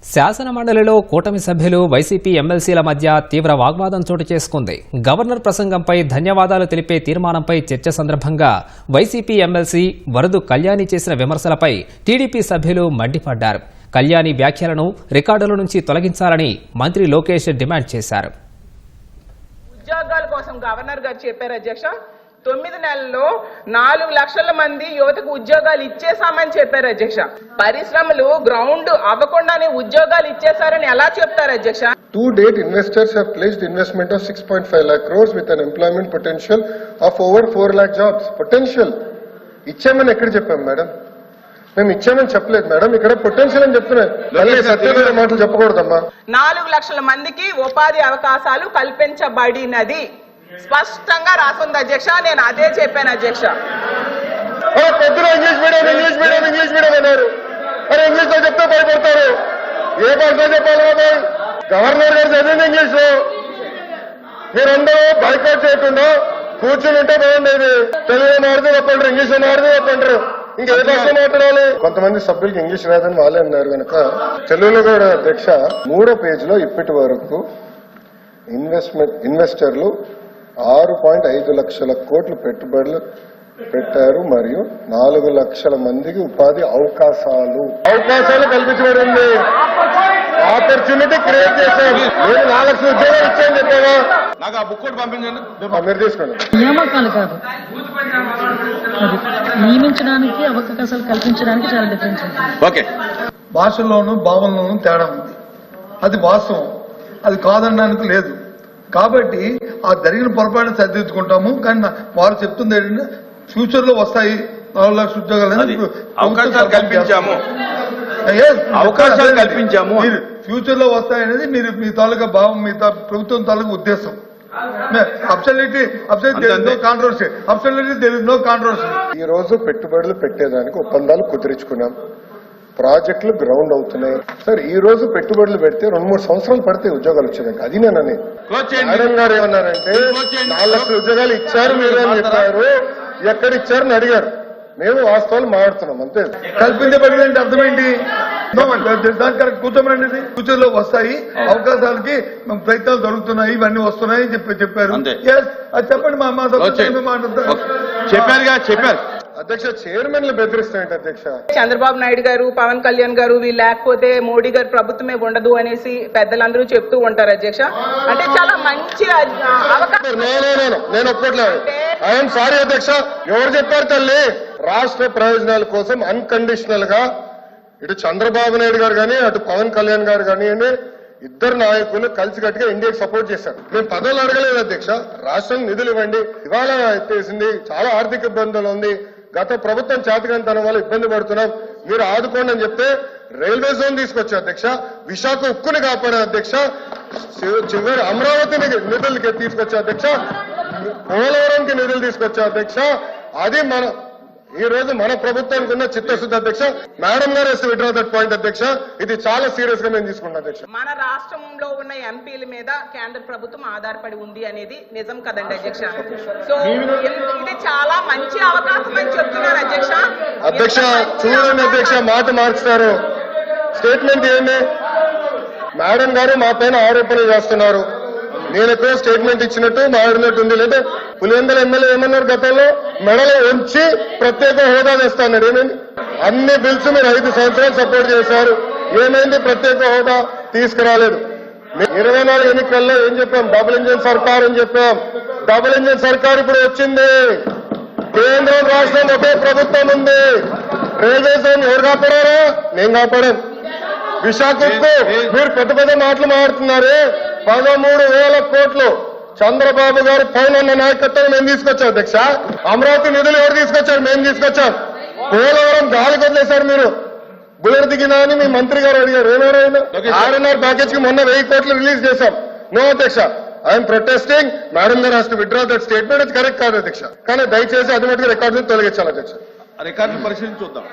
శాసన మండలిలో కూటమి సభ్యులు వైసీపీ ఎమ్మెల్సీల మధ్య తీవ్ర వాగ్వాదం చోటు చేసుకుంది. గవర్నర్ ప్రసంగంపై ధన్యవాదాలు తెలిపే తీర్మానంపై చర్చ సందర్భంగా వైసీపీ ఎమ్మెల్సీ వరదు కళ్యాణి చేసిన విమర్శలపై టీడీపీ సభ్యులు మండిపడ్డారు. కళ్యాణి వ్యాఖ్యలను రికార్డుల నుంచి తొలగించాలని మంత్రి లోకేష్ డిమాండ్ చేశారు. ఉద్యోగాల కోసం గవర్నర్ గారు చెప్పారు అధ్యక్ష, 9 నెలల్లో 4 లక్షల మంది యువతకు ఉద్యోగాలు ఇచ్చేసామని చెప్పారు అధ్యక్ష. పరిశ్రమలు గ్రౌండ్ అవ్వకుండానే ఉద్యోగాలు ఇచ్చేసారని ఎలా చెప్తారు అధ్యక్ష? To date, investors have pledged investment of 6.5 lakh crores with an employment potential of over 4 lakh jobs. Potential ఇచ్చామని ఎక్కడ చెప్పాం మేడం? మేము ఇచ్చామని చెప్పలేదు మేడం, ఇక్కడ పొటెన్షియల్ అని చెప్తున్నాయి. సత్యమైన మాటలు చెప్పకూడదమ్మా. 4 లక్షల మందికి ఉపాధి అవకాశాలు కల్పించబడినది స్పష్టంగా రాసుంది అధ్యక్ష. నేను అదే చెప్పాను అధ్యక్ష. పొద్దున ఇంగ్లీష్ మీడియం అన్నారు. మరి ఇంగ్లీష్ లో చెప్తే భయపడతారు. ఏ భాషలో చెప్పాలి? గవర్నర్ గారు చదివింది ఇంగ్లీష్ లో. మీరందరూ బైకాట్ చేయకుండా కూర్చుని ఉంటే బాగుండేది. తెలుగులో మారుతూ చెప్పంటారు, ఇంగ్లీష్ లో మారుతూ చెప్పంటారు. ఇంకా ఏ భాష మాట్లాడాలి? కొంతమంది సభ్యులకి ఇంగ్లీష్ రాదని వాళ్ళే అన్నారు కనుక తెలుగులో కూడా అధ్యక్ష 3వ పేజీలో ఇప్పటి వరకు ఇన్వెస్టర్లు 6.5 లక్షల కోట్లు పెట్టుబడులు పెట్టారు మరియు 4 లక్షల మందికి ఉపాధి అవకాశాలు కల్పించబడింది. ఆపర్చునిటీ క్రియేట్ చేశారు. నేను 4 లక్షల ఉద్యోగాలు ఇచ్చాను చెప్పావా? నాకు ఆ బుక్ పంపించండి, మీరు తీసుకోండి. నియామకాలు కాదు, నియమించడానికి అవకాశాలు కల్పించడానికి చాలా డిఫరెన్స్ ఉంటుంది. ఓకే, భాషల్లోనూ భావనలోనూ తేడా ఉంది. అది వాస్తవం, అది కాదనడానికి లేదు. కాబట్టి ఆ జరిగిన పొరపాటును సరిదిద్దుకుంటాము. కానీ వారు చెప్తుంది ఏంటంటే ఫ్యూచర్ లో వస్తాయి 4 లక్షల ఉద్యోగాలు, అవకాశాలు కల్పించాము. ఫ్యూచర్ లో వస్తాయనేది మీరు మీ తాలూకా భావం, మీ ప్రభుత్వం తాలూకా ఉద్దేశం. ఈ రోజు పెట్టుబడులు పెట్టేదానికి ఒప్పందాలు కుదిరించుకున్నాం. ప్రాజెక్టులు గ్రౌండ్ అవుతున్నాయి. సార్ ఈ రోజు పెట్టుబడులు పెడితే 2-3 సంవత్సరాలు పడితే ఉద్యోగాలు వచ్చేదానికి. అది నేనని మేడం గారు ఏమన్నారంటే 4 లక్షల ఉద్యోగాలు ఇచ్చారు మీరు అని చెప్పారు. ఎక్కడ ఇచ్చారని అడిగారు. మేము వాస్తవాలు మాట్లాడుతున్నాం అంతే. కల్పించబడిందంటే అర్థమేంటి? దాని కరెక్ట్ కూర్చోమనండి. ఫ్యూచర్ లో వస్తాయి అవకాశాలకి ప్రయత్నాలు జరుగుతున్నాయి, ఇవన్నీ వస్తున్నాయి చెప్పారు. అది చెప్పండి. చెప్పారు అధ్యక్ష. చైర్మన్లు బెదిరిస్తాయంటే అధ్యక్ష. చంద్రబాబు నాయుడు గారు, పవన్ కళ్యాణ్ గారు వీళ్ళు లేకపోతే మోడీ గారు ప్రభుత్వమే ఉండదు అనేసి పెద్దలందరూ చెప్తూ ఉంటారు అధ్యక్ష. అంటే చాలా మంచి అవకాశం. నేను ఒప్పుకోట్లేదు. ఐఎమ్ సారీ అధ్యక్ష. ఎవరు చెప్పారు తల్లి? రాష్ట్ర ప్రయోజనాల కోసం అన్కండిషనల్ గా ఇటు చంద్రబాబు నాయుడు గారు కానీ అటు పవన్ కళ్యాణ్ గారు కానివ్వండి, ఇద్దరు నాయకులు కలిసికట్టుగా ఇండియాకి సపోర్ట్ చేశారు. మేము పదవులు అడగలేదు అధ్యక్ష. రాష్ట్రం నిధులు ఇవ్వండి. ఇవాళ ఎత్తేసింది, చాలా ఆర్థిక ఇబ్బందులు ఉంది. గత ప్రభుత్వం చేతకానితనం వల్ల ఇబ్బంది పడుతున్నాం, మీరు ఆదుకోండి అని చెప్తే రైల్వే జోన్ తీసుకొచ్చా అధ్యక్ష. విశాఖ ఉక్కుని కాపాడే అధ్యక్ష. చివరి అమరావతిని నిధులకి తీసుకొచ్చా అధ్యక్ష. పోలవరంకి నిధులు తీసుకొచ్చా అధ్యక్ష. అది ఈ రోజు మన ప్రభుత్వానికి ఉన్న చిత్తశుద్ధి అధ్యక్ష. మేడం గారు విత్డ్రా దట్ పాయింట్ అధ్యక్ష. ఇది చాలా సీరియస్ గా మేము తీసుకుంటాం అధ్యక్ష. మన రాష్ట్రంలో ఉన్న ఎంపీల మీద కేంద్ర ప్రభుత్వం ఆధారపడి ఉంది అనేది నిజం కదండి అధ్యక్ష. సో ఇది చాలా మంచి అవకాశం అని చెప్తున్నారు అధ్యక్ష. అధ్యక్ష చూడండి అధ్యక్ష, మాట మార్చుతారు. స్టేట్మెంట్ ఏంటి? మేడం గారు మా పైన ఆరోపణలు చేస్తున్నారు. నేను ఎక్కడో స్టేట్మెంట్ ఇచ్చినట్టు మాట్లాడినట్టు ఉంది. లేదా పులివెందుల ఎమ్మెల్యే ఏమన్నారు గతంలో? మెడలో ఉంచి ప్రత్యేక హోదా తెస్తాడు. ఏమైంది? అన్ని బిల్స్ మీరు 5 సంవత్సరాలు సపోర్ట్ చేశారు. ఏమైంది? ప్రత్యేక హోదా తీసుకురాలేదు. 24 ఎన్నికల్లో ఏం చెప్పాం? డబుల్ ఇంజిన్ సర్కార్ అని చెప్పాం. డబుల్ ఇంజిన్ సర్కార్ ఇప్పుడు వచ్చింది. కేంద్రం రాష్ట్రం ఒకే ప్రభుత్వం ఉంది. రైల్వే జోన్ ఎవరు కాపాడారా? నేను కాపాడాను. విశాఖకు మీరు పెద్ద పెద్ద మాటలు మాట్లాడుతున్నారు. 13,000 కోట్లు చంద్రబాబు గారు పైన ఉన్న నాయకత్వం మేము తీసుకొచ్చాం అధ్యక్ష. అమరావతి నిధులు ఎవరు తీసుకొచ్చారు? మేము తీసుకొచ్చాం. పోలవరం గాలికి వదిలేశారు మీరు. బుల్లెట్ దిగినా అని మీ మంత్రి గారు అడిగారు. ఏమైనా 6.5 ప్యాకేజ్ కి మొన్న 1000 కోట్లు రిలీజ్ చేశాం. నో అధ్యక్ష, ఐఎమ్ ప్రొటెస్టింగ్. మేడం గారు has to withdraw that statement. అది కరెక్ట్ కాదు అధ్యక్ష. కానీ దయచేసి అది మటుకు రికార్డును తొలగించాలి అధ్యక్ష. రికార్డును పరిశీలించి చూద్దాం.